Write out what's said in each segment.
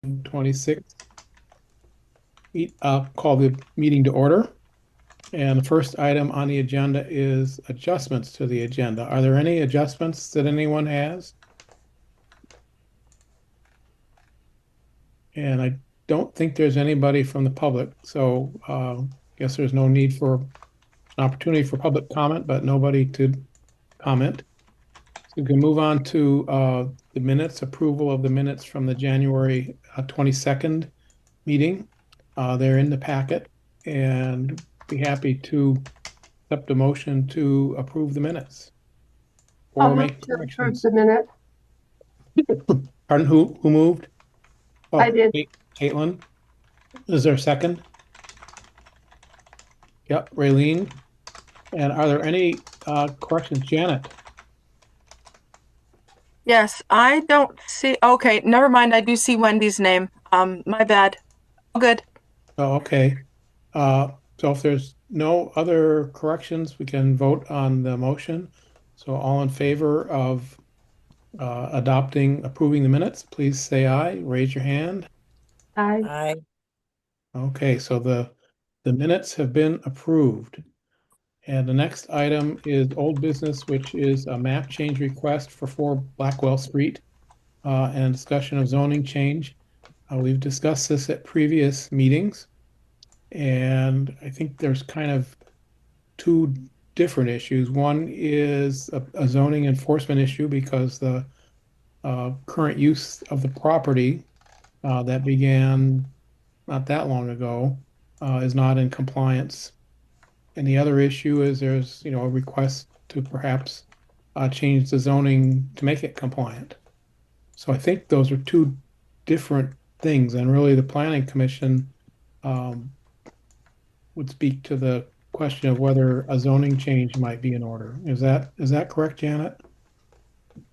26th. Call the meeting to order. And the first item on the agenda is adjustments to the agenda. Are there any adjustments that anyone has? And I don't think there's anybody from the public, so guess there's no need for an opportunity for public comment, but nobody to comment. So we can move on to the minutes, approval of the minutes from the January 22nd meeting. They're in the packet and be happy to accept a motion to approve the minutes I'll or move make to approve corrections. the minute. Pardon, who moved? I Oh, did. Caitlin. Is there a second? Yep, Raylene. And are there any corrections? Janet? Yes, I don't see. Okay, never mind. I do see Wendy's name. My bad. All good. Oh, okay. Uh, so if there's no other corrections, we can vote on the motion. So all in favor of approving the minutes, please say aye. Raise your hand. I Aye. Okay, so the minutes have been approved. And the next item is old business, which is a map change request for 4 Blackwell Street and discussion of zoning change. We've discussed this at previous meetings, and I think there's kind of two different issues. One is a zoning enforcement issue because the current use of the property that began not that long ago is not in compliance. And the other issue is there's, a request to perhaps change the zoning to make it compliant. So I think those are two different things, and really the planning commission um, would speak to the question of whether a zoning change might be in order. Is that correct, Janet?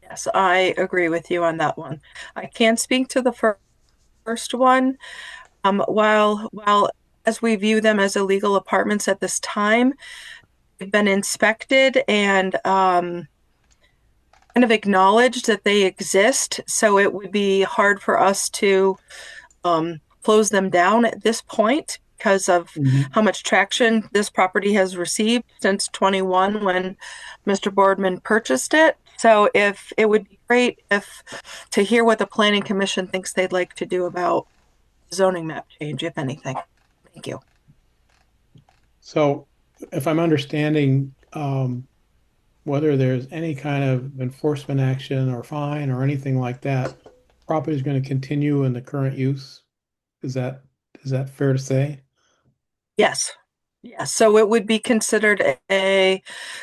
Yes, I agree with you on that one. I can't speak to the first one. While as we view them as illegal apartments at this time, they've been inspected and kind of acknowledged that they exist. So it would be hard for us to close them down at this point because of Mhm. how much traction this property has received since 21 when Mr. Boardman purchased it. So if it would be great if to hear what the planning commission thinks they'd like to do about zoning map change, if anything. Thank you. So if I'm understanding, whether there's any kind of enforcement action or fine or anything like that, property is going to continue in the current use. Is that is that fair to say? Yes. Yes. So it would be considered a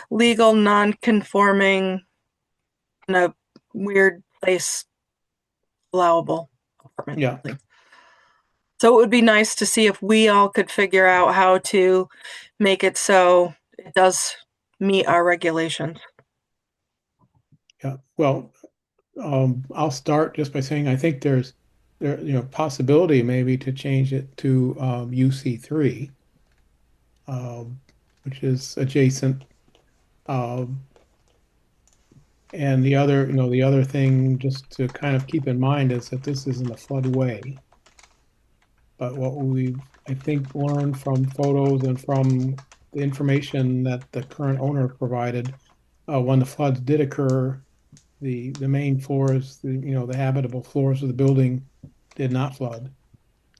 legal non-conforming in a weird place allowable apartment Yeah. building. So it would be nice to see if we all could figure out how to make it so it does meet our regulations. Yeah. Well, I'll start just by saying I think there possibility maybe to change it to UC3, um, which is adjacent. Um, and the other thing just to kind of keep in mind is that this isn't a floodway. But what we I think learned from photos and from the information that the current owner provided, when the floods did occur, the main floors, the habitable floors of the building did not flood,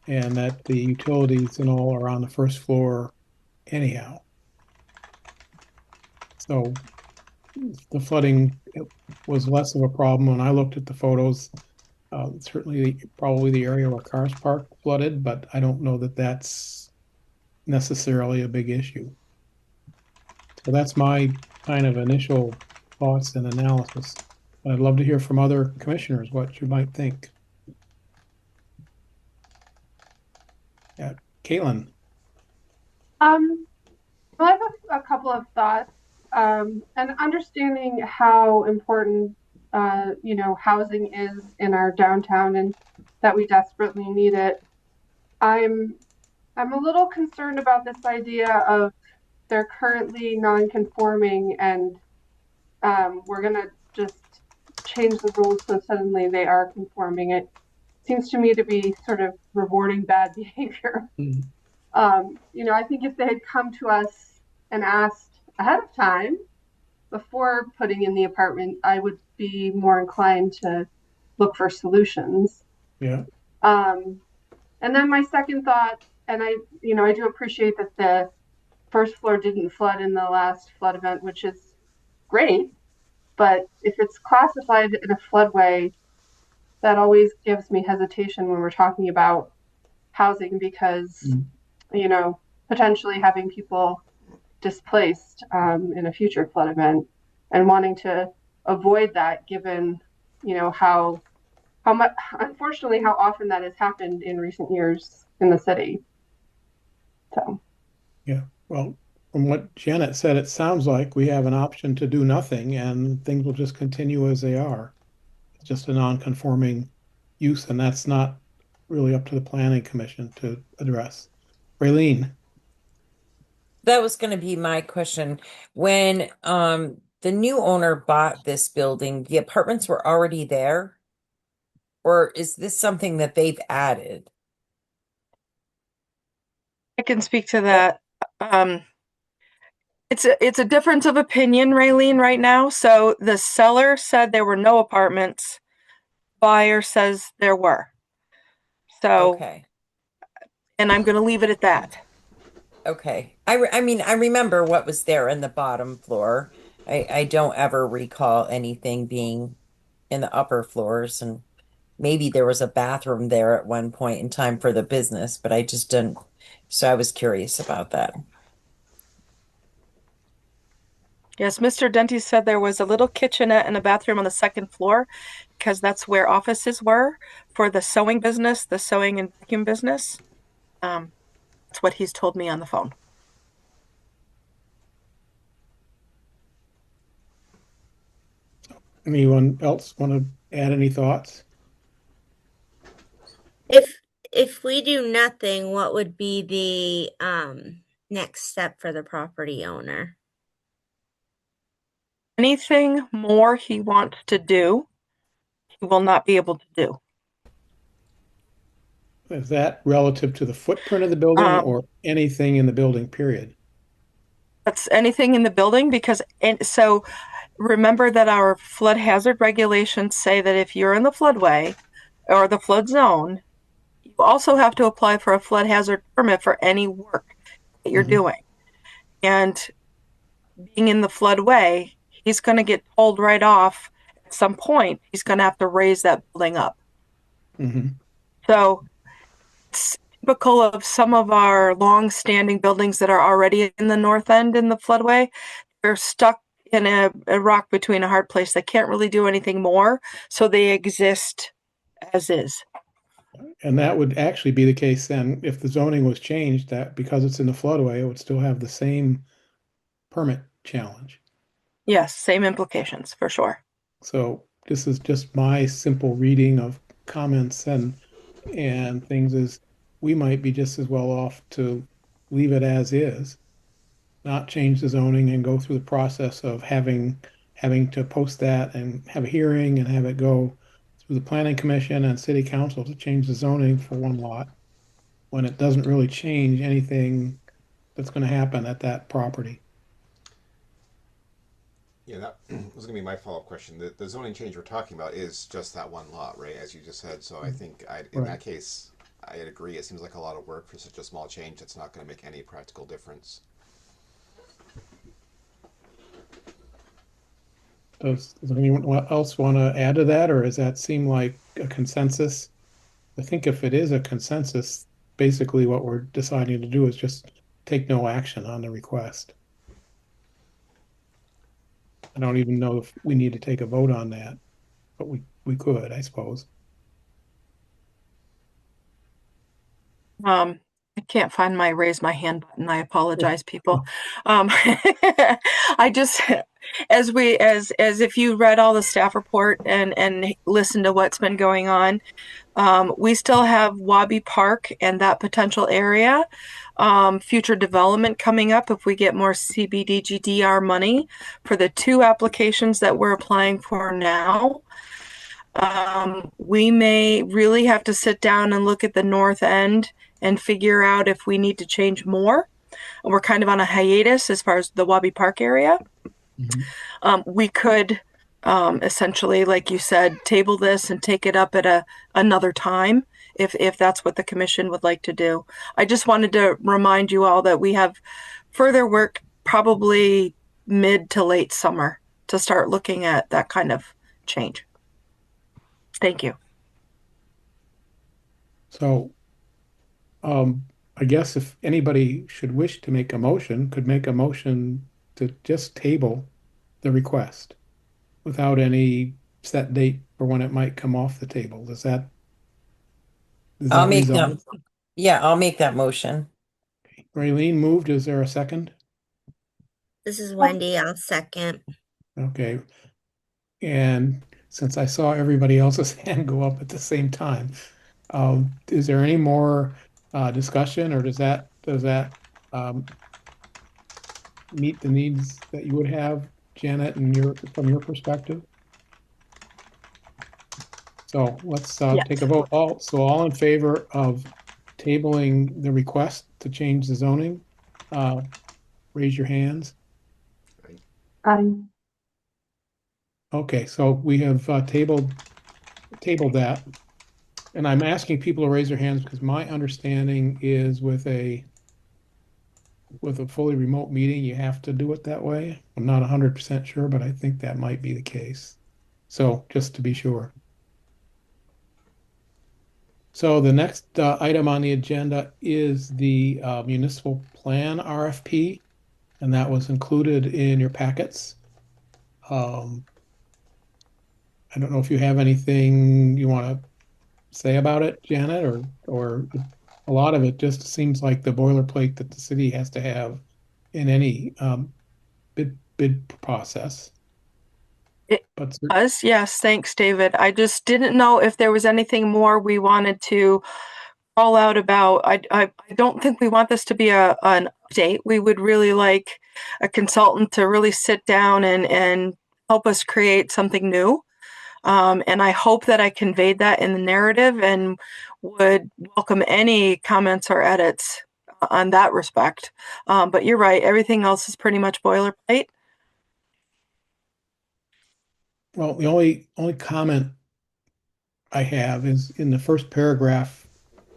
and that the utilities and all are on the first floor anyhow. So the flooding was less of a problem when I looked at the photos. Certainly, probably the area where cars parked flooded, but I don't know that that's necessarily a big issue. So that's my kind of initial thoughts and analysis. I'd love to hear from other commissioners what you might think. Yeah, Caitlin. um I have a couple of thoughts. And understanding how important housing is in our downtown and that we desperately need it. I'm I'm a little concerned about this idea of they're currently non-conforming and we're gonna just change the rules so suddenly they are conforming. It seems to me to be sort of rewarding bad behavior. Mm. I think if they had come to us and asked ahead of time before putting in the apartment, I would be more inclined to look for solutions. Yeah. Um, and then my second thought, and I do appreciate that the first floor didn't flood in the last flood event, which is great. But if it's classified in a floodway, that always gives me hesitation when we're talking about housing because, Mm. you know, potentially having people displaced in a future flood event and wanting to avoid that given, how much, unfortunately, how often that has happened in recent years in the city. So, Yeah. Well, from what Janet said, it sounds like we have an option to do nothing and things will just continue as they are. It's just a non-conforming use, and that's not really up to the planning commission to address. Raylene, That was going to be my question. When the new owner bought this building, the apartments were already there, or is this something that they've added? I can speak to that. Um, it's a difference of opinion, Raylene, right now. So the seller said there were no apartments. Buyer says there were. So, Okay. and I'm going to leave it at that. Okay. I mean, I remember what was there in the bottom floor. I don't ever recall anything being in the upper floors, and maybe there was a bathroom there at one point in time for the business, but I just didn't. So I was curious about that. Yes, Mr. Denty said there was a little kitchenette and a bathroom on the second floor because that's where offices were for the sewing business, the sewing and vacuum business. Um, that's what he's told me on the phone. anyone else want to add any thoughts? If if we do nothing, what would be the next step for the property owner? Anything more he wants to do, he will not be able to do. Is that relative to the footprint of the building Um, or anything in the building, period? that's anything in the building because, and so remember that our flood hazard regulations say that if you're in the floodway or the flood zone, you also have to apply for a flood hazard permit for any work that you're Hmm. doing. And being in the floodway, he's going to get told right off at some point, he's going to have to raise that building up. Hmm. So it's typical of some of our long-standing buildings that are already in the north end in the floodway. They're stuck in a rock between a hard place. They can't really do anything more, so they exist as is. And that would actually be the case then if the zoning was changed, that because it's in the floodway, it would still have the same permit challenge. Yes, same implications for sure. So this is just my simple reading of comments and things is we might be just as well off to leave it as is, not change the zoning and go through the process of having to post that and have a hearing and have it go through the planning commission and city council to change the zoning for one lot when it doesn't really change anything that's going to happen at that property. Yeah, that was going to be my follow-up question. The zoning change we're talking about is just that one lot, right? As you just said. So I think in Right. that case, I'd agree. It seems like a lot of work for such a small change that's not going to make any practical difference. Does anyone else want to add to that, or does that seem like a consensus? I think if it is a consensus, basically what we're deciding to do is just take no action on the request. I don't even know if we need to take a vote on that, but we could, I suppose. I can't find my raise my hand button. I apologize, people. I just, as if you read all the staff report and listened to what's been going on, we still have Wabi Park and that potential area. Future development coming up if we get more CBDGDR money for the two applications that we're applying for now. We may really have to sit down and look at the north end and figure out if we need to change more. We're kind of on a hiatus as far as the Wabi Park area. Mhm. We could essentially, like you said, table this and take it up at another time if that's what the commission would like to do. I just wanted to remind you all that we have further work probably mid to late summer to start looking at that kind of change. Thank you. So, um, I guess if anybody should wish to make a motion, could make a motion to just table the request without any set date for when it might come off the table. Does I'll that make resolve? them. Yeah, I'll make that motion. Raylene moved. Is there a second? This is Wendy. I'll second. Okay. And since I saw everybody else's hand go up at the same time, is there any more discussion, or does that um, meet the needs that you would have, Janet, and from your perspective? So let's take a Yes. vote. All in favor of tabling the request to change the zoning, uh, raise your hands. Um, Okay, so we have tabled that. And I'm asking people to raise their hands because my understanding is with a fully remote meeting, you have to do it that way. I'm not 100% sure, but I think that might be the case. So just to be sure. So the next item on the agenda is the municipal plan RFP, and that was included in your packets. Um, I don't know if you have anything you want to say about it, Janet, or a lot of it just seems like the boilerplate that the city has to have in any bid process. It But does. Yes. Thanks, David. I just didn't know if there was anything more we wanted to call out about. I don't think we want this to be an update. We would really like a consultant to really sit down and help us create something new. And I hope that I conveyed that in the narrative and would welcome any comments or edits on that respect. But you're right, everything else is pretty much boilerplate. well, the only comment I have is in the first paragraph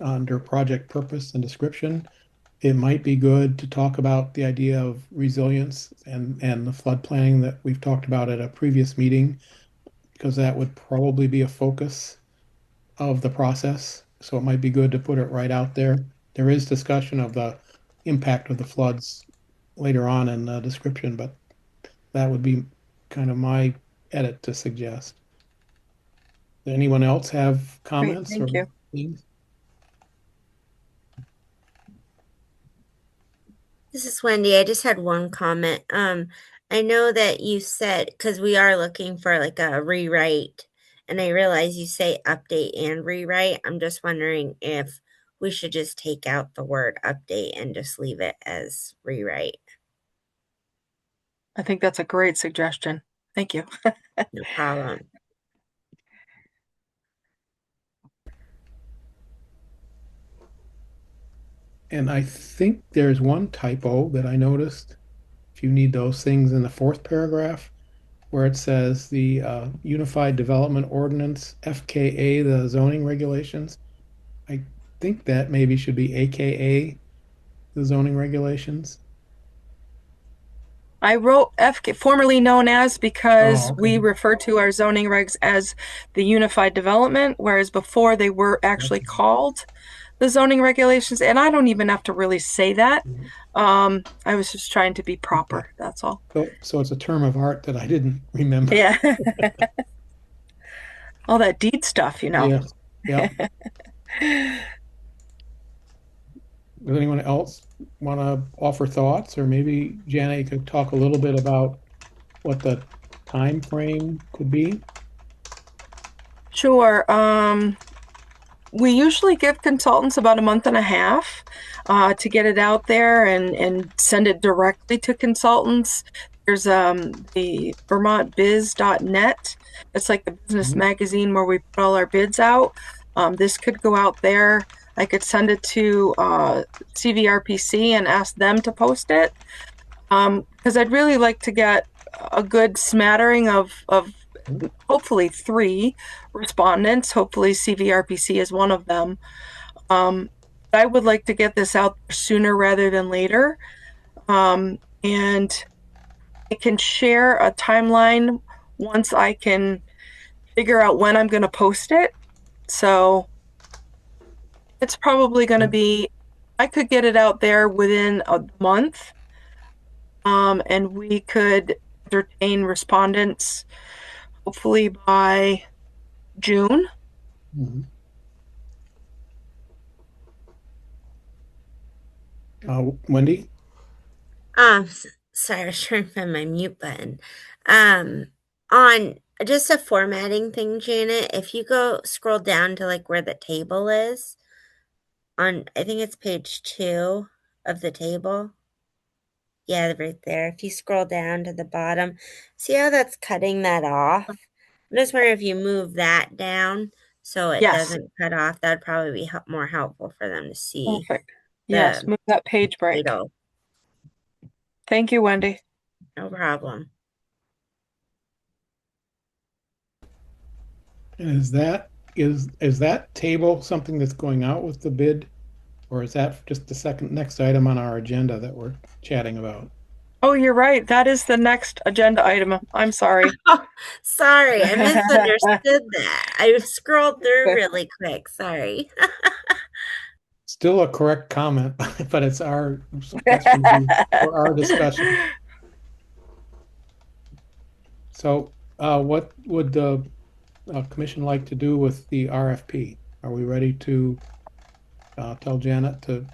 under project purpose and description. It might be good to talk about the idea of resilience and the flood planning that we've talked about at a previous meeting, because that would probably be a focus of the process. So it might be good to put it right out there. There is discussion of the impact of the floods later on in the description, but that would be kind of my edit to suggest. Does anyone else have Great, comments or thank you. things? This is Wendy. I just had one comment. I know that you said, because we are looking for like a rewrite, and I realize you say update and rewrite. I'm just wondering if we should just take out the word update and just leave it as rewrite. I think that's a great suggestion. Thank you. No problem. And I think there's one typo that I noticed. If you need those things in the fourth paragraph, where it says the Unified Development Ordinance, FKA, the zoning regulations. I think that maybe should be AKA, the zoning regulations. I wrote FK, formerly known as, because Oh, we okay. refer to our zoning regs as the Unified Development, whereas before they were actually Okay. called the zoning regulations. And I don't even have to really say that. I was just trying to be Okay. proper. That's all. So it's a term of art that I didn't remember. Yeah. All that deed stuff, you know. Yeah. Yeah. Does anyone else want to offer thoughts, or maybe Janet could talk a little bit about what the time frame could be? Sure. We usually give consultants about a month and a half to get it out there and send it directly to consultants. There's the vermontbiz.net. It's like the business Mhm. magazine where we put all our bids out. This could go out there. I could send it to CVRPC and ask them to post it. Because I'd really like to get a good smattering of hopefully 3 respondents. Hopefully CVRPC is one of them. I would like to get this out sooner rather than later. And I can share a timeline once I can figure out when I'm going to post it. So it's probably going to be, I could get it out there within a month. And we could entertain respondents hopefully by June. Mhm. Wendy? Sorry, I was trying to find my mute button. Um, on just a formatting thing, Janet, if you go scroll down to like where the table is, on I think it's page 2 of the table. Yeah, right there. If you scroll down to the bottom, see how that's cutting that off? I'm just wondering if you move that down so it Yes, doesn't cut off. That'd probably be more helpful for them to see perfect. Yes, the move that page break. title. Thank you, Wendy. No problem. And is that table something that's going out with the bid, or is that just the second next item on our agenda that we're chatting about? Oh, you're right. That is the next agenda item. I'm sorry. Oh, sorry, I misunderstood that. I scrolled through really quick. Sorry. Still a correct comment, but it's our suggestion for our discussion. So, what would the commission like to do with the RFP? Are we ready to tell Janet to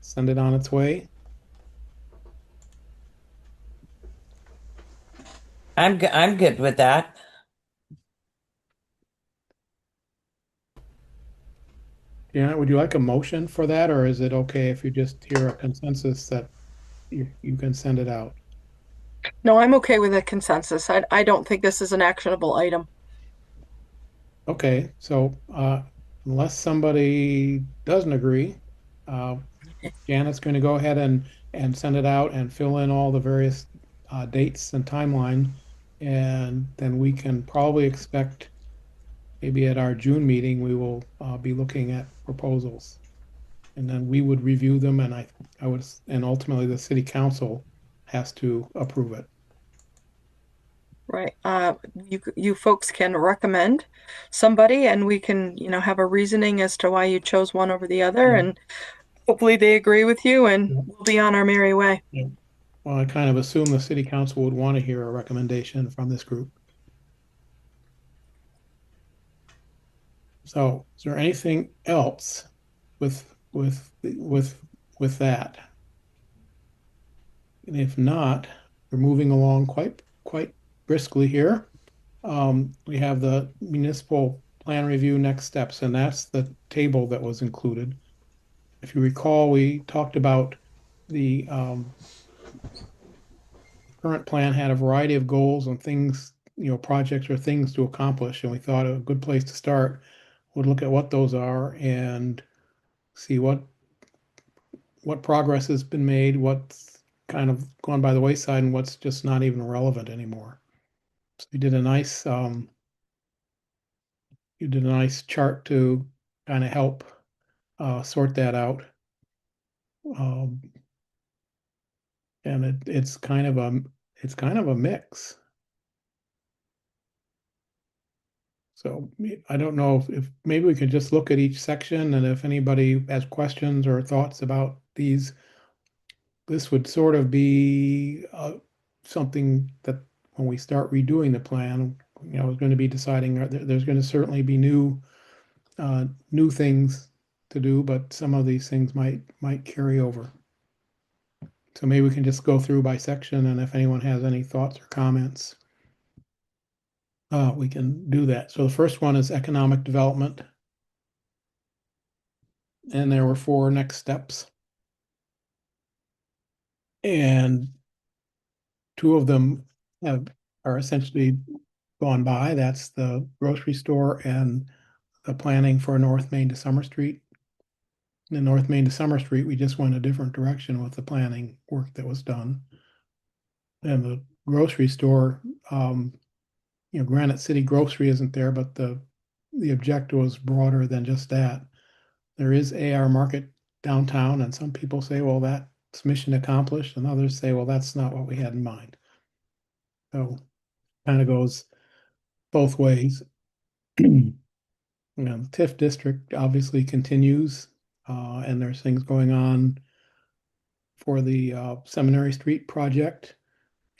send it on its way? I'm good with that. Janet, would you like a motion for that, or is it okay if you just hear a consensus that you can send it out? No, I'm okay with a consensus. I don't think this is an actionable item. Okay, so unless somebody doesn't agree, uh, Janet's going to go ahead and send it out and fill in all the various dates and timeline, and then we can probably expect maybe at our June meeting we will be looking at proposals, and then we would review them, and I would, and ultimately the city council has to approve it. Right. You folks can recommend somebody, and we can, have a reasoning as to why you chose one over the other, Yeah. and hopefully they agree with you, and Yeah. we'll be on our merry way. Yeah. Well, I kind of assume the city council would want to hear a recommendation from this group. So, is there anything else with that? And if not, we're moving along quite briskly here. We have the municipal plan review next steps, and that's the table that was included. If you recall, we talked about the current plan had a variety of goals and things, projects or things to accomplish, and we thought a good place to start would look at what those are and see what progress has been made, what's kind of gone by the wayside, and what's just not even relevant anymore. So you did a nice chart to kind of help sort that out. Um, and it's kind of a mix. So I don't know if maybe we could just look at each section, and if anybody has questions or thoughts about these, this would sort of be something that when we start redoing the plan, is going to be deciding, there's going to certainly be new things to do, but some of these things might carry over. So maybe we can just go through by section, and if anyone has any thoughts or comments, we can do that. So the first one is economic development, and there were 4 next steps. And two of them are essentially gone by. That's the grocery store and the planning for North Main to Summer Street. In North Main to Summer Street, we just went a different direction with the planning work that was done. And the grocery store, Granite City Grocery isn't there, but the objective was broader than just that. There is AR Market downtown, and some people say, well, that's mission accomplished, and others say, well, that's not what we had in mind. So kind of goes both ways. The TIF district obviously continues, and there's things going on for the Seminary Street project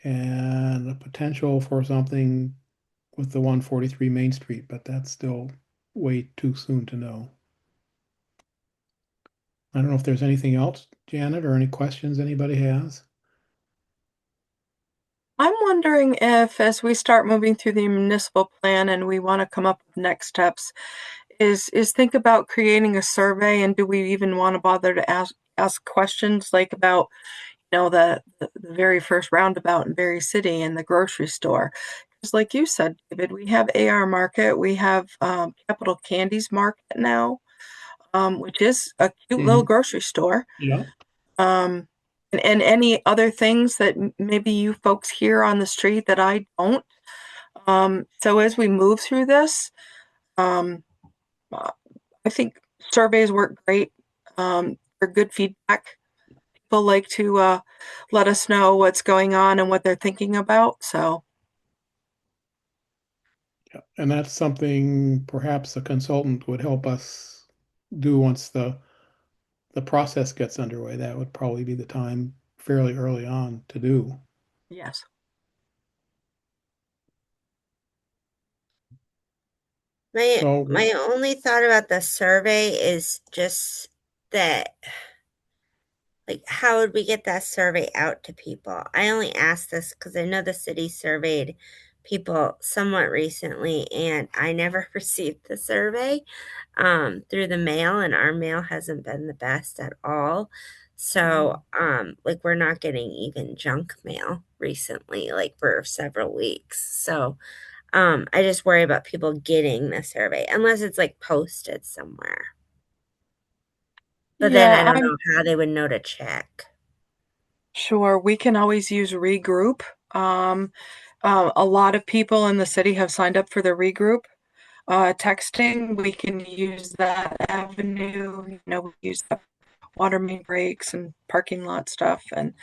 and the potential for something with the 143 Main Street, but that's still way too soon to know. I don't know if there's anything else, Janet, or any questions anybody has. I'm wondering if, as we start moving through the municipal plan and we want to come up with next steps, is think about creating a survey, and do we even want to bother to ask questions like about, the very first roundabout in Barre City and the grocery store? Because like you said, David, we have AR Market, we have Capital Candies Market now, which is a cute little grocery store. Yeah. And any other things that maybe you folks hear on the street that I don't. So as we move through this, um, I think surveys work great. They're good feedback. People like to let us know what's going on and what they're thinking about. So, Yeah. And that's something perhaps a consultant would help us do once the process gets underway. That would probably be the time fairly early on to do. yes. My only thought about the survey is just that, like, how would we get that survey out to people? I only asked this because I know the city surveyed people somewhat recently, and I never received the survey through the mail, and our mail hasn't been the best at all. So, like, we're not getting even junk mail recently, like for several weeks. So, I just worry about people getting the survey unless it's like posted somewhere. But then I Yeah, don't I'm know how they would know to check. sure we can always use regroup. A lot of people in the city have signed up for the regroup. Texting, we can use that avenue. We use the water main breaks and parking lot stuff, and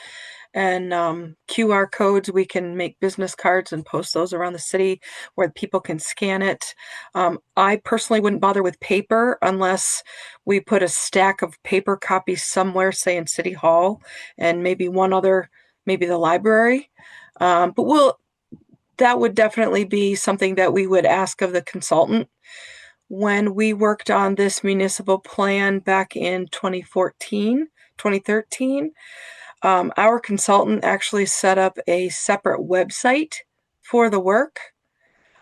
QR codes. We can make business cards and post those around the city where people can scan it. I personally wouldn't bother with paper unless we put a stack of paper copies somewhere, say in City Hall, and maybe one other, maybe the library. But that would definitely be something that we would ask of the consultant. When we worked on this municipal plan back in 2014, 2013, our consultant actually set up a separate website for the work.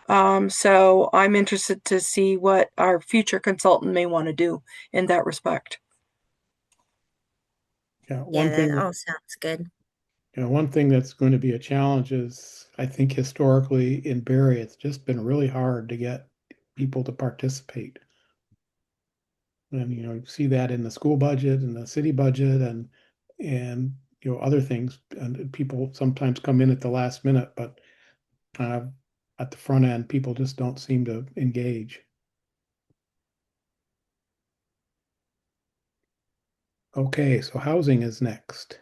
So I'm interested to see what our future consultant may want to do in that respect. Yeah, Yeah, that all sounds good. one thing that's going to be a challenge is, I think historically in Barre, it's just been really hard to get people to participate. And you see that in the school budget and the city budget and other things. And people sometimes come in at the last minute, but at the front end, people just don't seem to engage. Okay, so housing is next.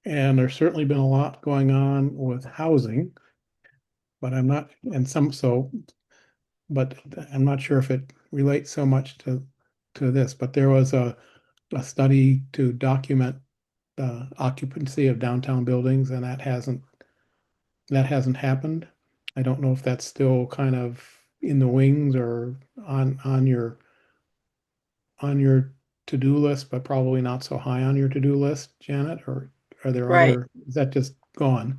And there's certainly been a lot going on with housing, but I'm not, and some so, but I'm not sure if it relates so much to this. But there was a study to document the occupancy of downtown buildings, and that hasn't happened. I don't know if that's still kind of in the wings or on your to-do list, but probably not so high on your to-do list, Janet, or are there Right. is that just gone?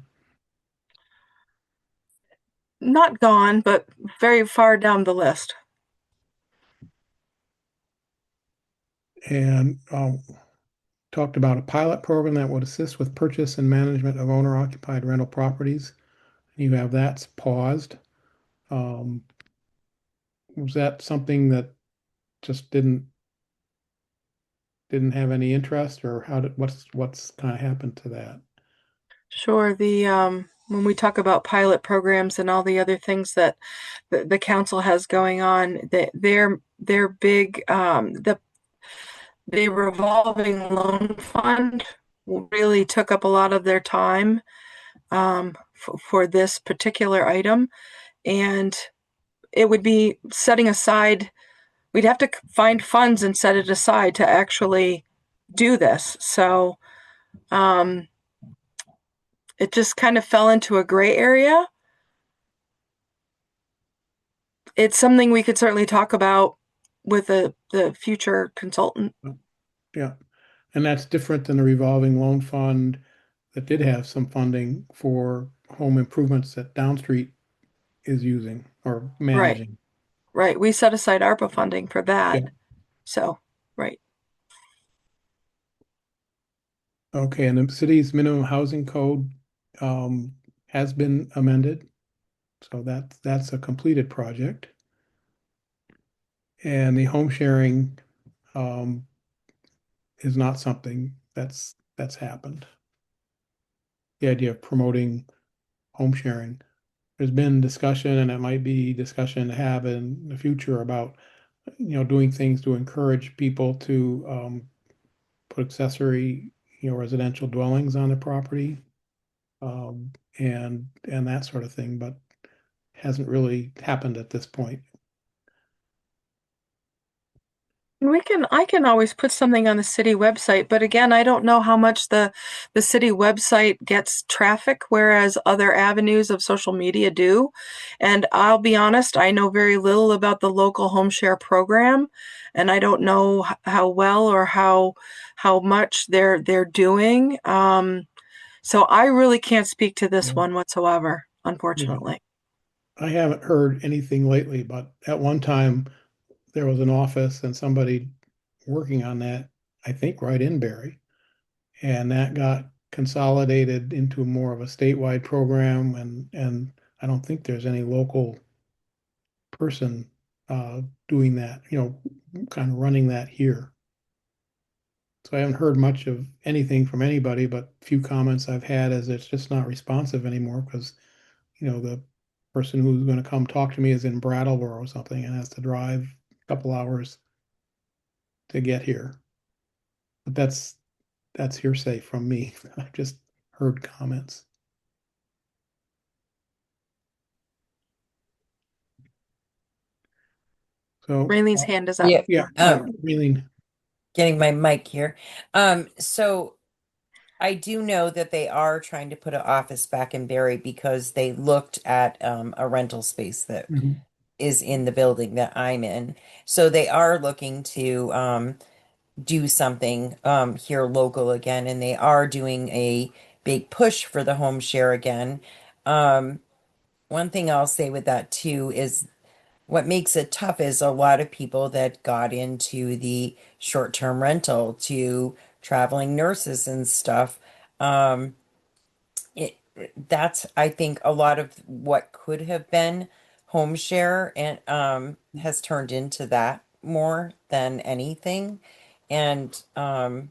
Not gone, but very far down the list. And talked about a pilot program that would assist with purchase and management of owner-occupied rental properties. You have that's paused. Um, was that something that just didn't have any interest, or what's kind of happened to that? Sure. The when we talk about pilot programs and all the other things that the council has going on, their big the revolving loan fund really took up a lot of their time for this particular item, and it would be setting aside. We'd have to find funds and set it aside to actually do this. So it just kind of fell into a gray area. It's something we could certainly talk about with the future consultant. Yeah, and that's different than the revolving loan fund that did have some funding for home improvements that Downstreet is using or Right, managing. right. We set aside ARPA funding for that. Yeah. So, right. Okay, and the city's minimum housing code has been amended, so that's a completed project. And the home sharing um, is not something that's happened. The idea of promoting home sharing. There's been discussion, and it might be discussion to have in the future about, doing things to encourage people to put accessory, residential dwellings on the property, and that sort of thing, but hasn't really happened at this point. I can always put something on the city website, but again, I don't know how much the city website gets traffic, whereas other avenues of social media do. And I'll be honest, I know very little about the local home share program, and I don't know how well or how much they're doing. So I really can't speak to this Yeah. one whatsoever, Yeah. unfortunately. I haven't heard anything lately, but at one time there was an office and somebody working on that, I think right in Barre, and that got consolidated into more of a statewide program, and I don't think there's any local person doing that, kind of running that here. So I haven't heard much of anything from anybody, but few comments I've had is it's just not responsive anymore because, the person who's going to come talk to me is in Brattleboro or something and has to drive a couple hours to get here. But that's hearsay from me. I've just heard comments. So, Rainey's hand is up. Yeah. yeah, really, Getting my mic here. So I do know that they are trying to put an office back in Barry because they looked at a rental space that mhm, is in the building that I'm in. So they are looking to do something here local again, and they are doing a big push for the home share again. Um, One thing I'll say with that too is what makes it tough is a lot of people that got into the short-term rental to traveling nurses and stuff. Um, it that's I think a lot of what could have been home share and has turned into that more than anything. And I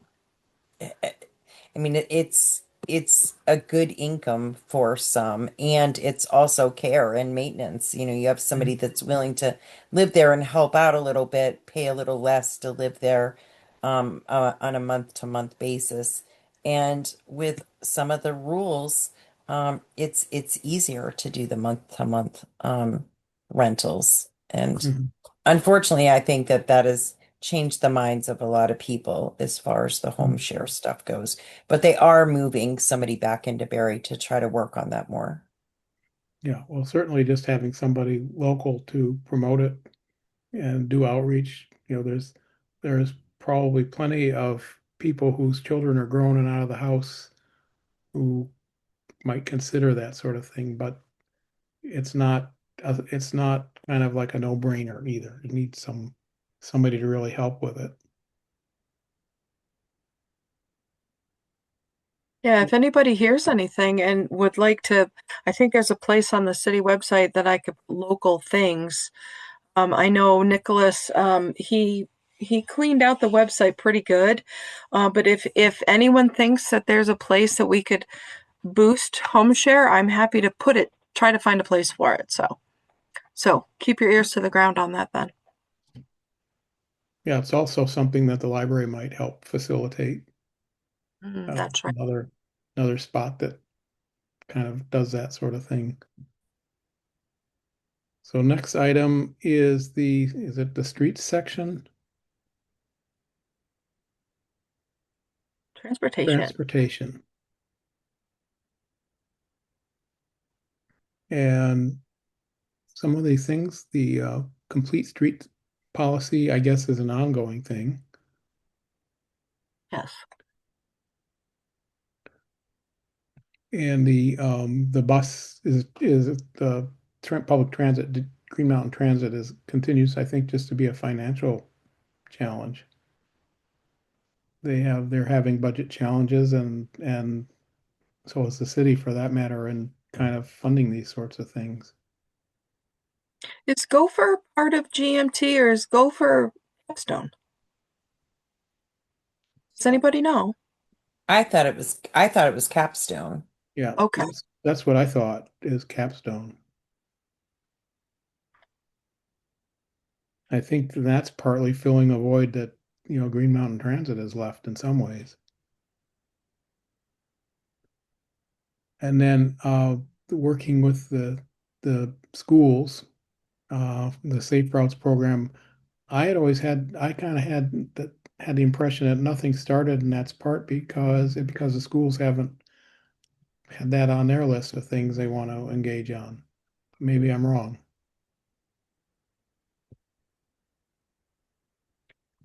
mean, it's a good income for some, and it's also care and maintenance. You know, you have somebody that's willing to live there and help out a little bit, pay a little less to live there on a month-to-month basis. And with some of the rules, it's easier to do the month-to-month rentals. And mhm, unfortunately, I think that that has changed the minds of a lot of people as far as the home mhm. share stuff goes. But they are moving somebody back into Barry to try to work on that more. Yeah, well, certainly just having somebody local to promote it and do outreach, there's probably plenty of people whose children are grown and out of the house who might consider that sort of thing, but it's not kind of like a no-brainer either. You need somebody to really help with it. Yeah, if anybody hears anything and would like to, I think there's a place on the city website that I could put local things. I know Nicholas, he cleaned out the website pretty good. But if anyone thinks that there's a place that we could boost home share, I'm happy to try to find a place for it. So keep your ears to the ground on that then. Yeah, it's also something that the library might help facilitate. That's right. Another spot that kind of does that sort of thing. So next item is is it the streets section? Transportation. Transportation. And some of these things, the complete street policy, I guess, is an ongoing thing. Yes. And the bus is the public transit, Green Mountain Transit is continues, I think, just to be a financial challenge. They're having budget challenges and so is the city for that matter in kind of funding these sorts of things. Is Gopher part of GMT or is Gopher Capstone? Does anybody know? I thought it was Capstone. Yeah, Okay. that's what I thought is Capstone. I think that's partly filling a void that, Green Mountain Transit has left in some ways. And then working with the schools, the Safe Routes program, I kind of had the impression that nothing started, and that's part because the schools haven't had that on their list of things they want to engage on. Maybe I'm wrong.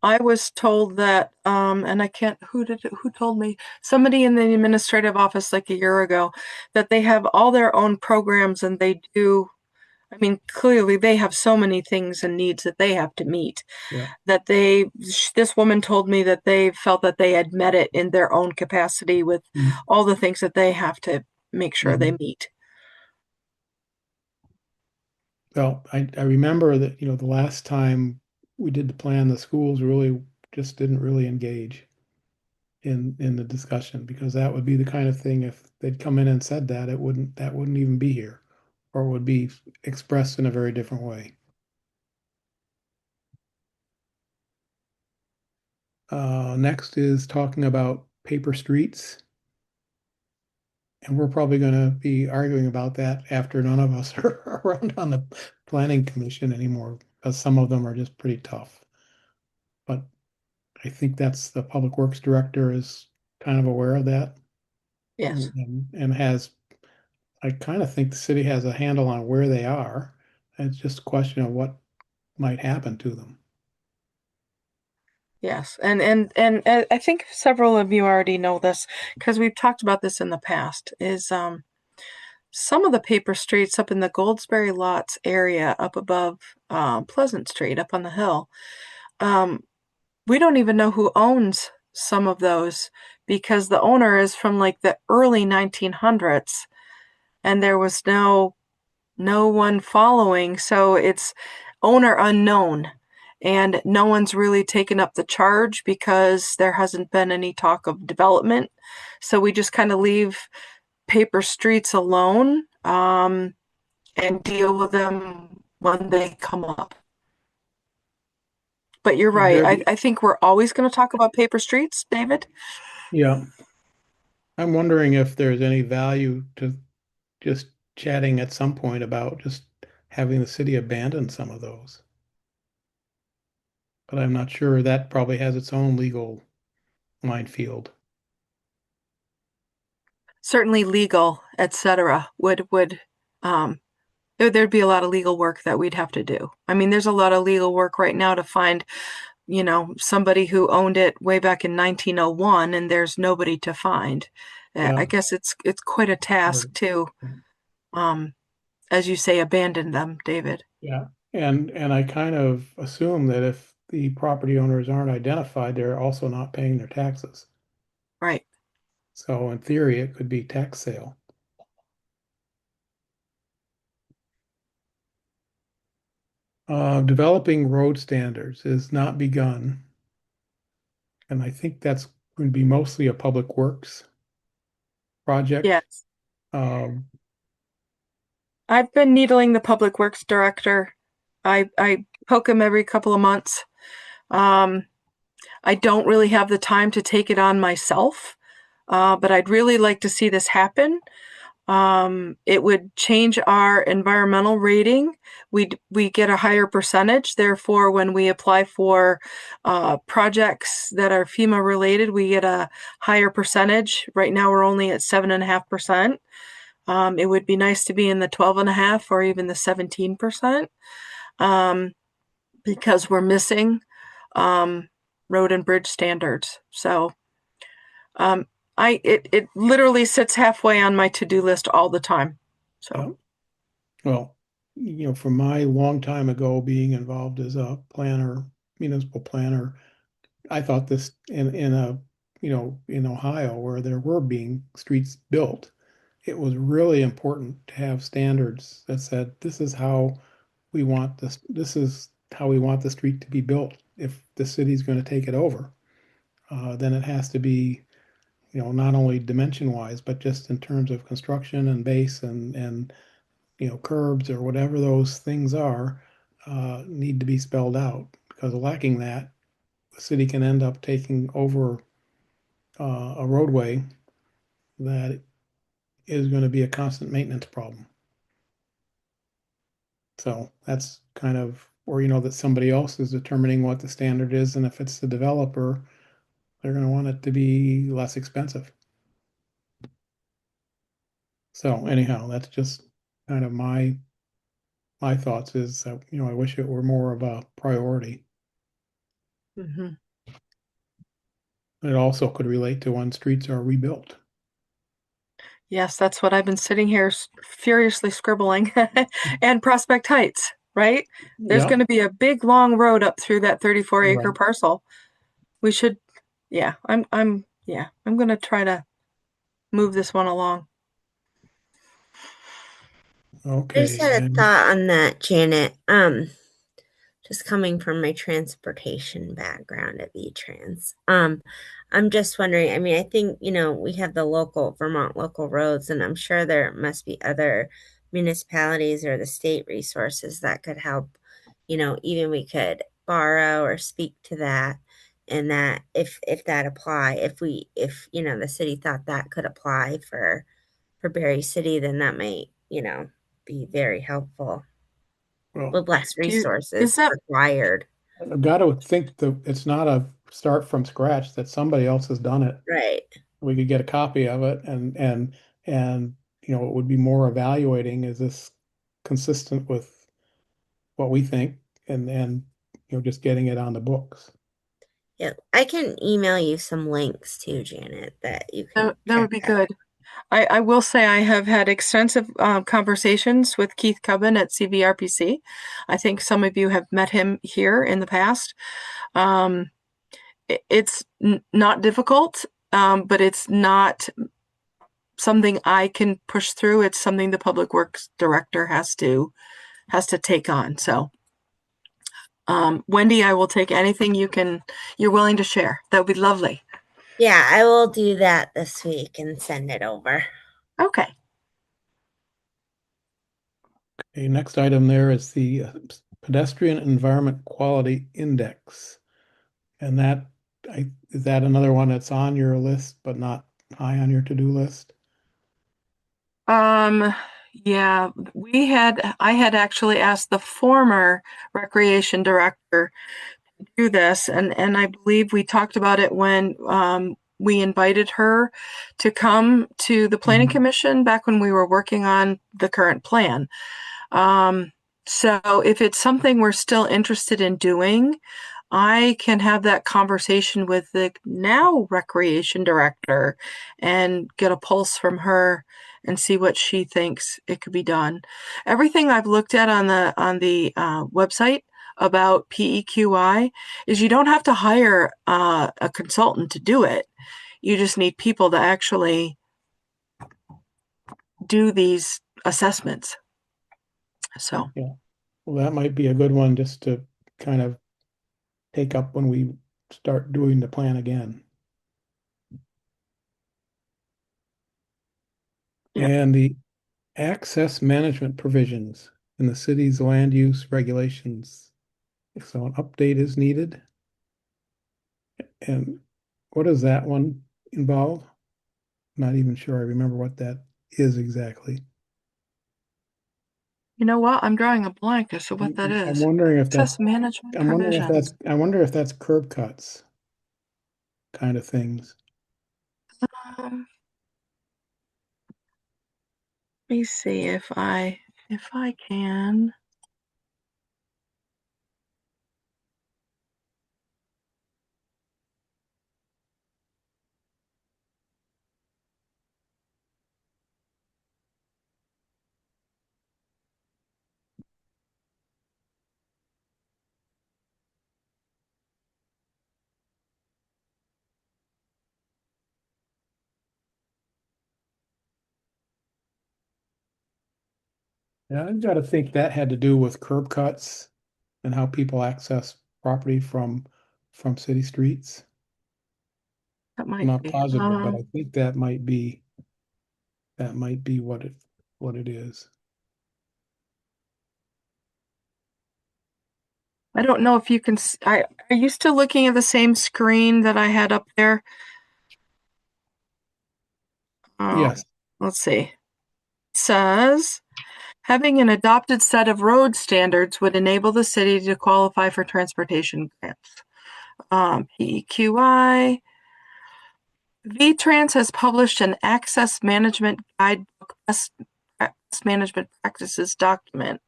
I was told that, and I can't, who told me? Somebody in the administrative office like a year ago, that they have all their own programs and they do, I mean, clearly they have so many things and needs that they have to meet Yeah. that this woman told me that they felt that they had met it in their own capacity with all the things that they have to make sure they meet. Well, I remember that, the last time we did the plan, the schools really just didn't really engage in the discussion because that would be the kind of thing if they'd come in and said that wouldn't even be here or would be expressed in a very different way. Next is talking about paper streets. And we're probably going to be arguing about that after none of us are around on the planning commission anymore, because some of them are just pretty tough. But I think that's the public works director is kind of aware of that. Yes. And I kind of think the city has a handle on where they are. It's just a question of what might happen to them. Yes, and I think several of you already know this because we've talked about this in the past. Is some of the paper streets up in the Goldsberry Lots area, up above Pleasant Street, up on the hill. We don't even know who owns some of those because the owner is from like the early 1900s, and there was no one following, so it's owner unknown. And no one's really taken up the charge because there hasn't been any talk of development. So we just kind of leave paper streets alone and deal with them when they come up. But you're right. I think we're always going to talk about paper streets, David. Yeah. I'm wondering if there's any value to just chatting at some point about just having the city abandon some of those. But I'm not sure that probably has its own legal minefield. Certainly legal, etc. would there'd be a lot of legal work that we'd have to do. I mean, there's a lot of legal work right now to find, somebody who owned it way back in 1901 and there's nobody to find. Yeah. I guess it's quite a task to, as you say, abandon them, David. Yeah. And I kind of assume that if the property owners aren't identified, they're also not paying their taxes. Right. So in theory, it could be tax sale. Developing road standards is not begun. And I think that's going to be mostly a public works project. Yes. Um, I've been needling the public works director. I poke him every couple of months. Um, I don't really have the time to take it on myself, but I'd really like to see this happen. It would change our environmental rating. We get a higher percentage. Therefore, when we apply for projects that are FEMA related, we get a higher percentage. Right now, we're only at 7.5%. It would be nice to be in the 12.5 or even the 17%, because we're missing road and bridge standards. So um, it literally sits halfway on my to-do list all the time. So yeah. Well, from my long time ago being involved as a planner, municipal planner, I thought this in Ohio where there were being streets built, it was really important to have standards that said this is how we want this is how we want the street to be built. If the city's going to take it over, then it has to be, not only dimension wise, but just in terms of construction and base and curbs or whatever those things are, need to be spelled out, because lacking that, the city can end up taking over a roadway that is going to be a constant maintenance problem. So that's kind of, or that somebody else is determining what the standard is, and if it's the developer, they're going to want it to be less expensive. So anyhow, that's just kind of my thoughts, is that, I wish it were more of a priority. mhm. It also could relate to when streets are rebuilt. Yes, that's what I've been sitting here furiously scribbling. And Prospect Heights, right? There's Yeah, going to be a big long road up through that 34-acre right. parcel. We should, yeah, I'm going to try to move this one along. I just Okay, had a and thought on that, Janet. Just coming from my transportation background at V-Trans. I'm just wondering, I mean, I think, we have the local Vermont local roads, and I'm sure there must be other municipalities or the state resources that could help, even we could borrow or speak to that. And that if that apply, if the city thought that could apply for Barre City, then that might, be very helpful well, with less Is resources that, required. I've got to think that it's not a start from scratch, that somebody else has done it. Right. We could get a copy of it, and it would be more evaluating, is this consistent with what we think, and just getting it on the books. Yeah. I can email you some links too, Janet, that you can that would check be out. good. I will say I have had extensive conversations with Keith Cubbin at CVRPC. I think some of you have met him here in the past. Um, it's not difficult, but it's not something I can push through. It's something the public works director has to take on. So, Wendy, I will take anything you're willing to share. That would be lovely. Yeah, I will do that this week and send it over. Okay. Okay, next item there is the pedestrian environment quality index, and is that another one that's on your list but not high on your to-do list? Yeah, I had actually asked the former recreation director to do this, and I believe we talked about it when we invited her to come to the planning Mhm. commission back when we were working on the current plan. Um, so if it's something we're still interested in doing, I can have that conversation with the now recreation director and get a pulse from her and see what she thinks it could be done. Everything I've looked at on the website about PEQI is you don't have to hire a consultant to do it. You just need people to actually do these assessments. So, Yeah. Well, that might be a good one just to kind of take up when we start doing the plan again. yeah. And the access management provisions in the city's land use regulations. So an update is needed. And what does that one involve? Not even sure I remember what that is exactly. You know what? I'm drawing a blank as to what that I'm is. wondering if Access that's management I'm wondering if provisions. I wonder if that's curb cuts kind of things. Um, Let me see if I can. Yeah, I've got to think that had to do with curb cuts and how people access property from city streets. That I'm might not be. positive, but I think that might be what it is. I don't know if you can. Are you still looking at the same screen that I had up there? Oh, Yes. let's see. It says having an adopted set of road standards would enable the city to qualify for transportation grants. PEQI. VTrans has published an access management guidebook, best management practices document.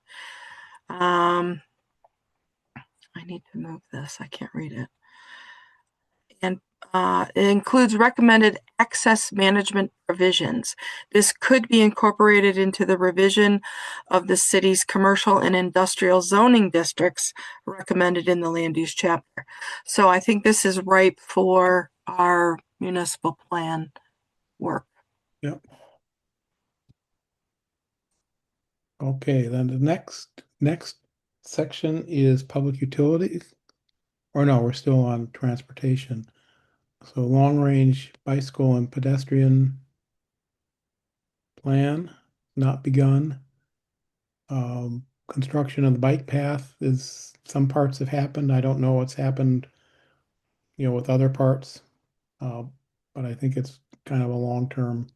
I need to move this. I can't read it. And it includes recommended access management provisions. This could be incorporated into the revision of the city's commercial and industrial zoning districts recommended in the land use chapter. So I think this is ripe for our municipal plan work. Yep. Okay, then the next section is public utilities. Or no, we're still on transportation. So long range bicycle and pedestrian plan not begun. Construction of the bike path is some parts have happened. I don't know what's happened, with other parts. Uh, but I think it's kind of a long-term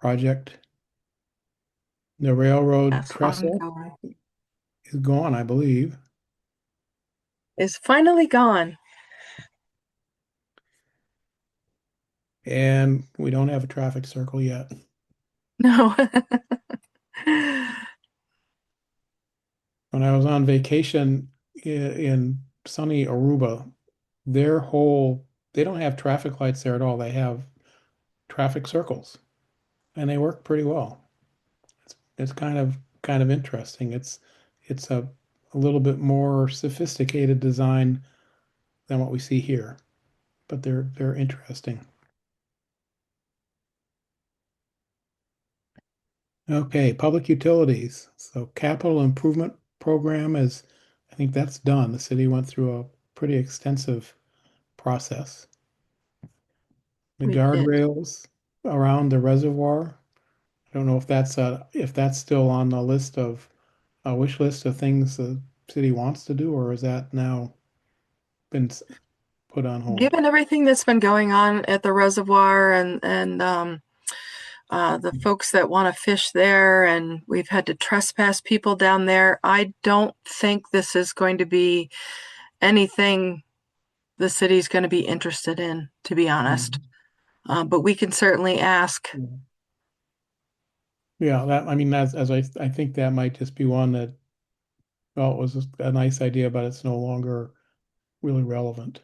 project. The railroad That's trestle ongoing. is gone, I believe. Is finally gone. And we don't have a traffic circle yet. No. When I was on vacation in sunny Aruba, they don't have traffic lights there at all. They have traffic circles and they work pretty well. It's kind of interesting. It's a little bit more sophisticated design than what we see here, but they're interesting. Okay, public utilities. So capital improvement program is, I think that's done. The city went through a pretty extensive process. The We did. guardrails around the reservoir. I don't know if that's still on the list of a wish list of things the city wants to do, or is that now been put on hold? Given everything that's been going on at the reservoir and the folks that want to fish there, and we've had to trespass people down there, I don't think this is going to be anything the city's going to be interested in, to be honest. But we can certainly ask. Mhm. Yeah, that I mean that's as I think that might just be one that, well, it was just a nice idea, but it's no longer really relevant.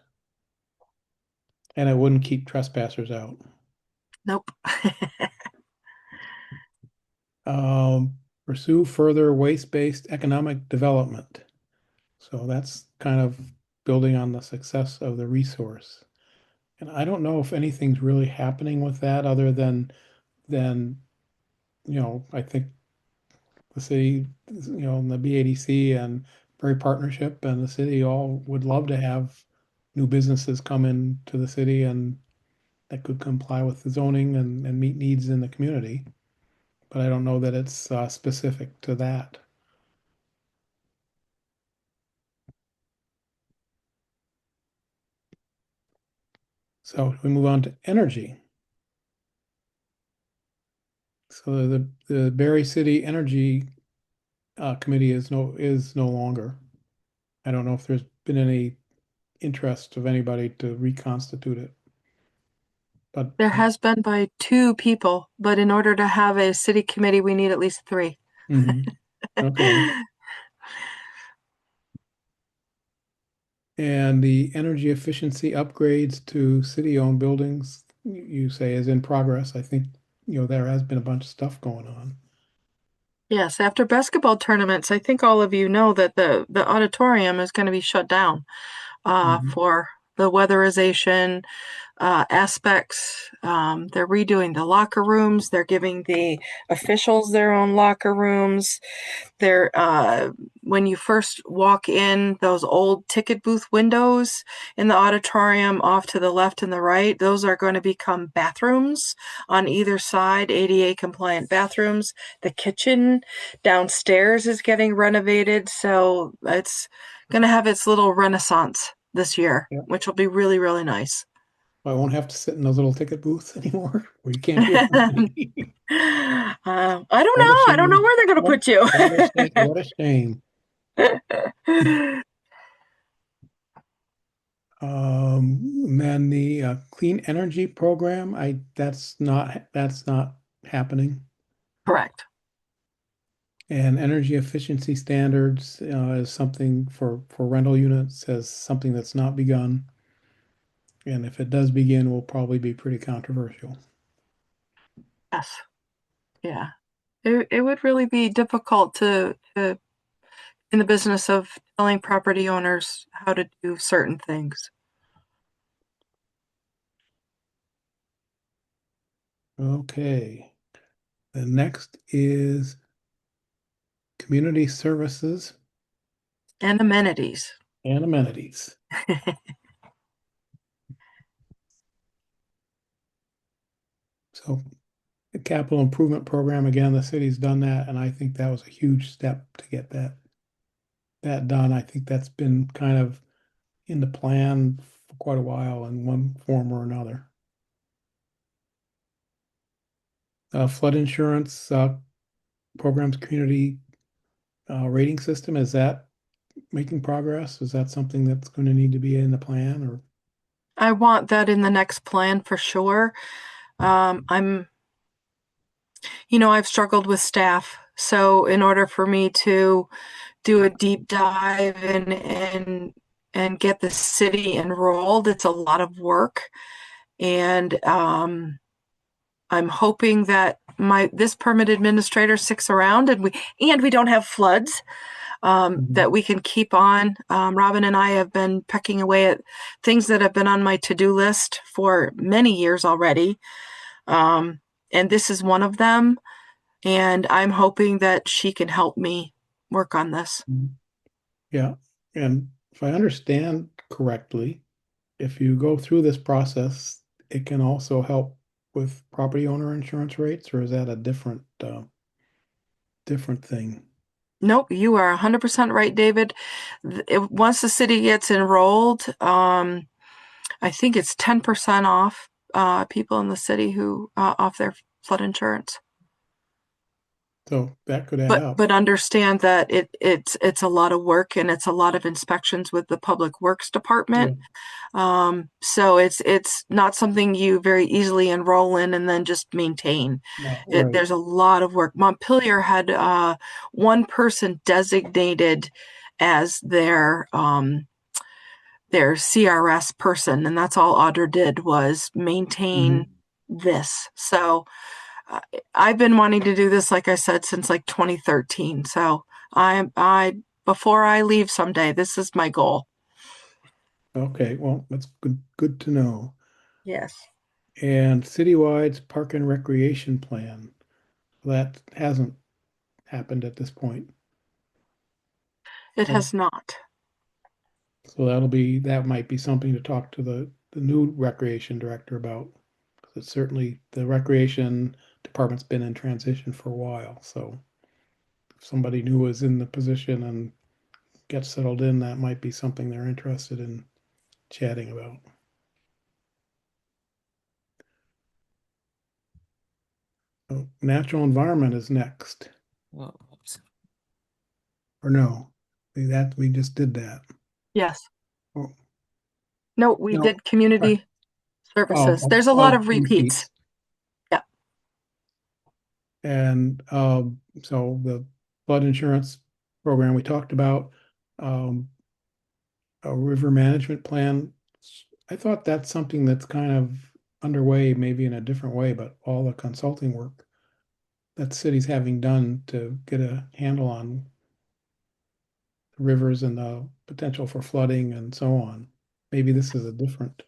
And it wouldn't keep trespassers out. Nope. Pursue further waste-based economic development. So that's kind of building on the success of the resource. And I don't know if anything's really happening with that other than, I think the city, and the BADC and Barre Partnership and the city all would love to have new businesses come into the city and that could comply with the zoning and meet needs in the community. But I don't know that it's specific to that. So we move on to energy. So the Barre City Energy Committee is no longer. I don't know if there's been any interest of anybody to reconstitute it, but There has been by two people, but in order to have a city committee, we need at least three. mhm. Okay. And the energy efficiency upgrades to city-owned buildings, you say is in progress. I think, there has been a bunch of stuff going on. Yes, after basketball tournaments, I think all of you know that the auditorium is going to be shut down Mhm. for the weatherization aspects. They're redoing the locker rooms. They're giving the officials their own locker rooms. They're when you first walk in, those old ticket booth windows in the auditorium off to the left and the right, those are going to become bathrooms on either side, ADA compliant bathrooms. The kitchen downstairs is getting renovated, so it's going to have its little renaissance this year, Yeah. which will be really, really nice. I won't have to sit in those little ticket booths anymore where you can't hear anybody. I don't What a know. I don't know shame. where they're going to What, put you. what a shame. What a shame. And then the clean energy program, that's not happening. Correct. And energy efficiency standards is something for rental units as something that's not begun. And if it does begin, will probably be pretty controversial. Yes. Yeah. It would really be difficult to in the business of telling property owners how to do certain things. Okay. The next is community services And amenities. and amenities. So the capital improvement program, again, the city's done that, and I think that was a huge step to get that done. I think that's been kind of in the plan for quite a while in one form or another. Flood insurance programs, community rating system, is that making progress? Is that something that's going to need to be in the plan or? I want that in the next plan for sure. I've struggled with staff. So in order for me to do a deep dive and get the city enrolled, it's a lot of work. And I'm hoping that my this permit administrator sticks around and we don't have floods. Mhm. That we can keep on. Robin and I have been pecking away at things that have been on my to-do list for many years already. And this is one of them. And I'm hoping that she can help me work on this. Yeah, and if I understand correctly, if you go through this process, it can also help with property owner insurance rates, or is that a different thing? Nope, you are 100% right, David. Once the city gets enrolled, I think it's 10% off people in the city who off their flood insurance. So that could add But up. but understand that it's a lot of work and it's a lot of inspections with the Public Works Yeah, Department. So it's not something you very easily enroll in and then just maintain. no, right. There's a lot of work. Montpelier had one person designated as their CRS person, and that's all Audra did was maintain Mhm. this. So uh, I've been wanting to do this, like I said, since like 2013. So I before I leave someday, this is my goal. Okay, well, that's good to know. Yes, And citywide's park and recreation plan. That hasn't happened at this point. it So, has not. so that might be something to talk to the new recreation director about. 'Cause it's certainly the recreation department's been in transition for a while. So if somebody new is in the position and gets settled in, that might be something they're interested in chatting about. So natural environment is next. Oh, oops. Or no, we just did that. Yes. Oh, No, we no. did community services. There's a lot of repeats. Repeats. Yeah. And so the flood insurance program we talked about, um, a river management plan. I thought that's something that's kind of underway, maybe in a different way, but all the consulting work that city's having done to get a handle on the rivers and the potential for flooding and so on. Maybe this is a different.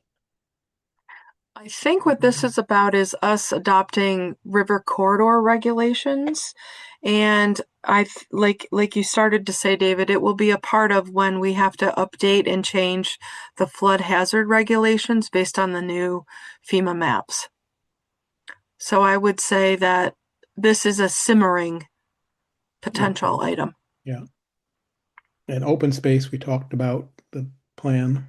I think what this is about is us adopting river corridor regulations. And like you started to say, David, it will be a part of when we have to update and change the flood hazard regulations based on the new FEMA maps. So I would say that this is a simmering potential Okay. item. Yeah. And open space, we talked about the plan.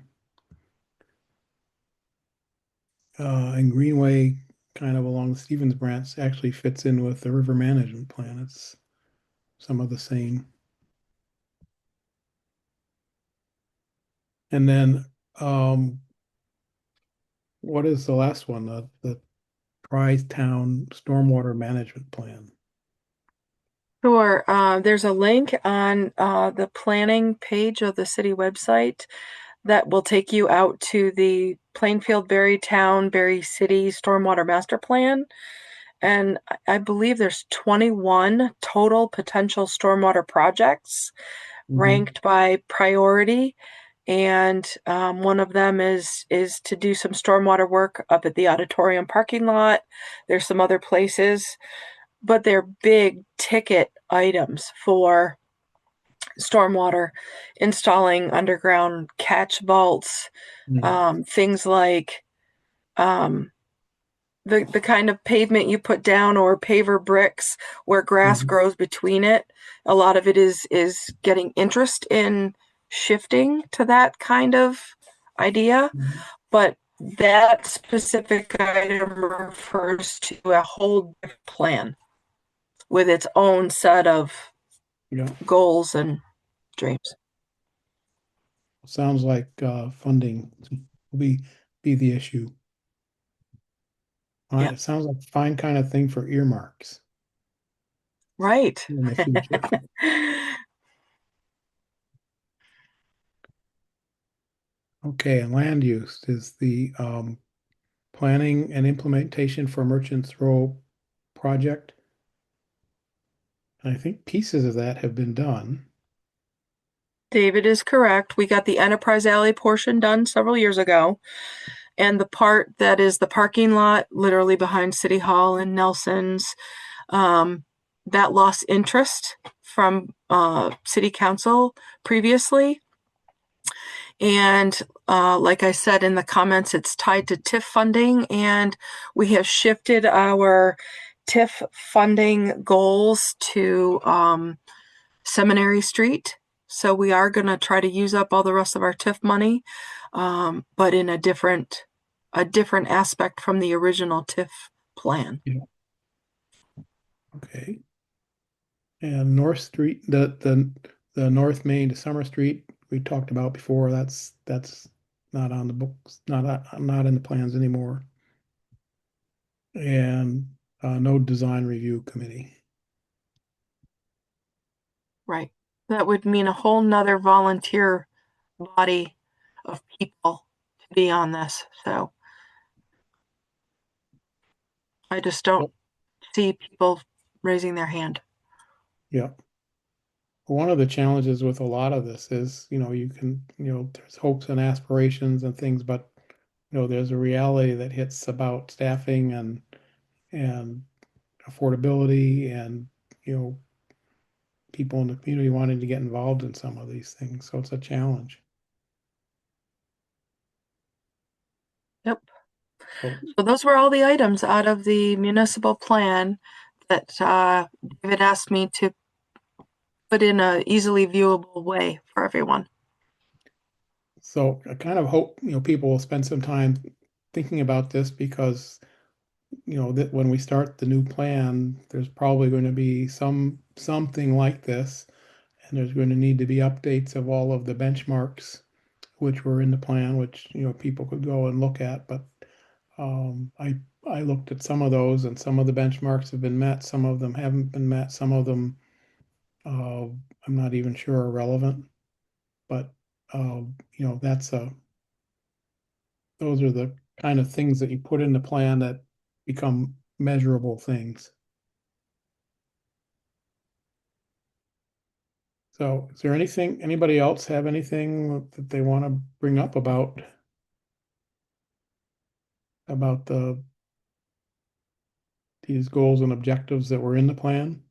And Greenway, kind of along the Stevens branch, actually fits in with the river management plan. It's some of the same. And then, what is the last one? The Tri-Town Stormwater Management Plan. Sure. There's a link on the planning page of the city website that will take you out to the Plainfield Berry Town, Berry City Stormwater Master Plan. And I believe there's 21 total potential stormwater projects Mhm. ranked by priority. And one of them is to do some stormwater work up at the auditorium parking lot. There's some other places, but they're big ticket items for stormwater, installing underground catch vaults, Mm. things like um, the kind of pavement you put down or paver bricks where grass Mhm. grows between it. A lot of it is getting interest in shifting to that kind of idea, Mhm. but that specific item refers to a whole plan with its own set of Yeah, goals and dreams. sounds like funding will be the issue. Yeah, It sounds like a fine kind of thing for earmarks right. in the future. Okay, and land use is the planning and implementation for Merchants Row project. And I think pieces of that have been done. David is correct. We got the Enterprise Alley portion done several years ago. And the part that is the parking lot, literally behind City Hall and Nelson's, um, that lost interest from City Council previously. And like I said in the comments, it's tied to TIF funding, and we have shifted our TIF funding goals to Seminary Street. So we are going to try to use up all the rest of our TIF money, but in a different aspect from the original TIF plan. Yeah. Okay. And North Street, the North Main to Summer Street, we talked about before. That's not on the books, not in the plans anymore. And no design review committee. Right. That would mean a whole nother volunteer body of people to be on this. So I just don't Yep. see people raising their hand. Yeah. One of the challenges with a lot of this is, there's hopes and aspirations and things, but there's a reality that hits about staffing and affordability and, people in the community wanting to get involved in some of these things. So it's a challenge. Yep. So, So those were all the items out of the municipal plan that David asked me to put in a easily viewable way for everyone. so I kind of hope, people will spend some time thinking about this because, that when we start the new plan, there's probably going to be something like this, and there's going to need to be updates of all of the benchmarks which were in the plan, which, people could go and look at. But I looked at some of those, and some of the benchmarks have been met, some of them haven't been met, some of them I'm not even sure are relevant. But uh, that's those are the kind of things that you put in the plan that become measurable things. So, is there anybody else have anything that they want to bring up about these goals and objectives that were in the plan?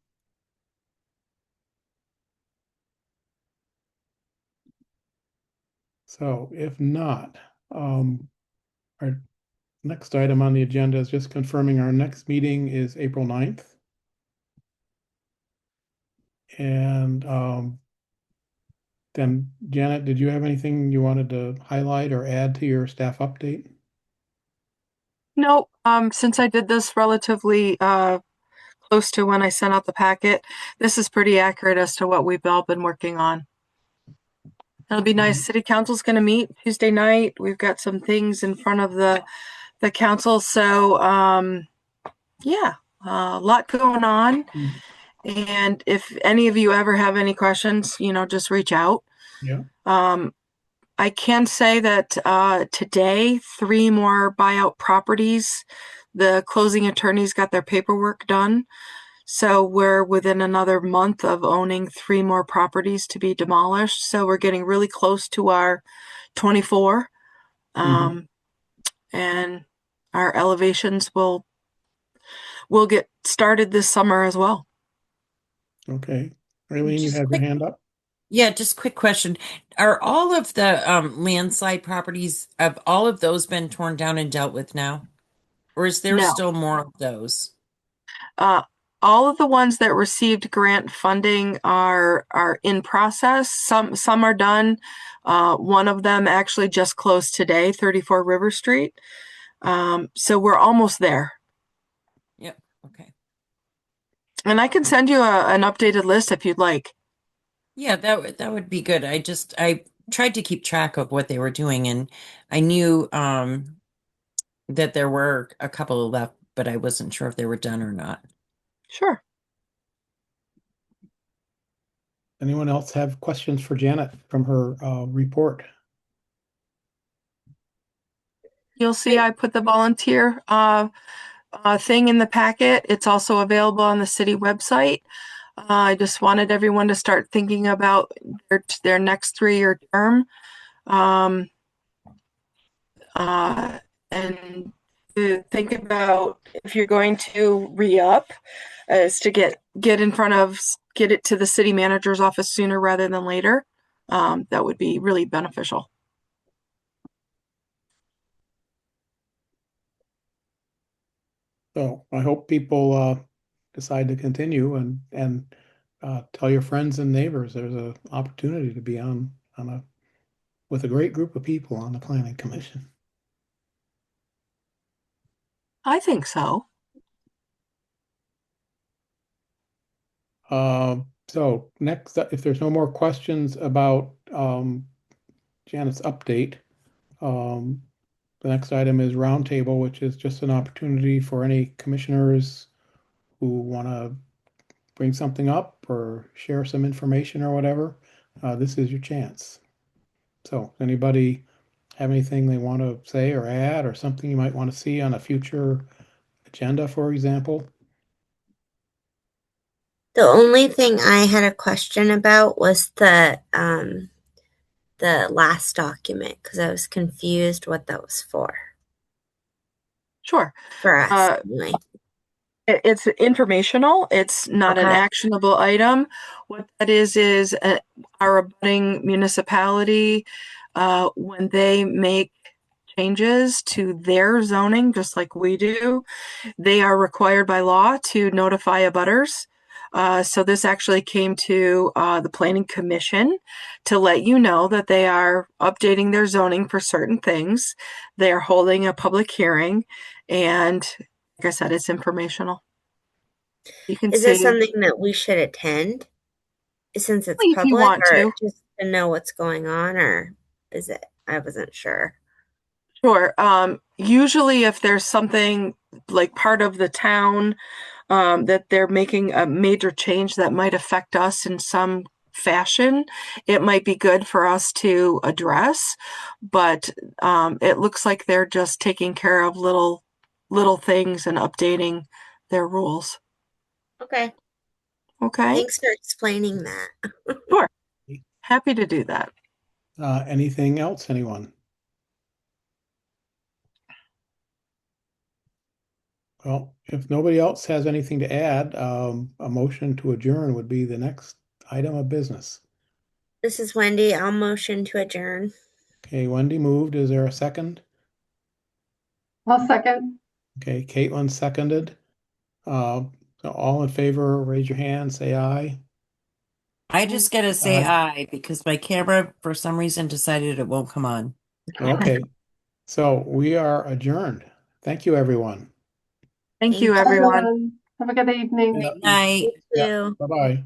So, if not, our next item on the agenda is just confirming our next meeting is April 9th. And then, Janet, did you have anything you wanted to highlight or add to your staff update? No, since I did this relatively close to when I sent out the packet, this is pretty accurate as to what we've all been working on. It'll be nice. City Council's going to meet Tuesday night. We've got some things in front of the council, so yeah, a lot going on. Mhm. And if any of you ever have any questions, just reach out. Yeah. I can say that today, 3 more buyout properties, the closing attorneys got their paperwork done. So we're within another month of owning 3 more properties to be demolished. So we're getting really close to our 24. Mhm. And our elevations will get started this summer as well. Okay. Raylene, you Just have your quick, hand up? yeah, just quick question. Are all of the landslide properties, have all of those been torn down and dealt with now? Or is there No. still more of those? Uh, all of the ones that received grant funding are in process. Some are done. One of them actually just closed today, 34 River Street. So we're almost there. Yep. Okay. And I can send you an updated list if you'd like. Yeah, that would be good. I tried to keep track of what they were doing, and I knew that there were a couple left, but I wasn't sure if they were done or not. Sure. Anyone else have questions for Janet from her report? You'll see I put the volunteer thing in the packet. It's also available on the city website. I just wanted everyone to start thinking about their next 3-year term. And to think about if you're going to re-up is to get it to the city manager's office sooner rather than later. That would be really beneficial. So I hope people decide to continue and tell your friends and neighbors there's an opportunity to be on a with a great group of people on the planning commission. I think so. So next, if there's no more questions about Janet's update, um, the next item is roundtable, which is just an opportunity for any commissioners who want to bring something up or share some information or whatever. This is your chance. So, anybody have anything they want to say or add, or something you might want to see on a future agenda, for example? The only thing I had a question about was the last document because I was confused what that was for. Sure. for us Uh, anyway. It's informational. It's not an Okay. actionable item. What that is our abutting municipality, when they make changes to their zoning, just like we do, they are required by law to notify abutters. So this actually came to the Planning Commission to let you know that they are updating their zoning for certain things. They are holding a public hearing, and like I said, it's informational. You can Is this see something that we should attend since it's if you public, want or to. just to know what's going on, or is it? I wasn't sure. Sure. Usually, if there's something like part of the town that they're making a major change that might affect us in some fashion, it might be good for us to address. But it looks like they're just taking care of little things and updating their rules. Okay. Okay. Thanks for explaining that. Sure. Happy to do that. Anything else, anyone? Well, if nobody else has anything to add, a motion to adjourn would be the next item of business. This is Wendy. I'll motion to adjourn. Okay, Wendy moved. Is there a second? I'll second. Okay, Caitlin seconded. So all in favor, raise your hand, say aye. I just gotta say Aye. aye because my camera, for some reason, decided it won't come on. Okay, so we are adjourned. Thank you, everyone. Thank Thank you, Bye, everyone. everyone. Have a good evening. Yeah, Good night. you yeah, too. bye-bye.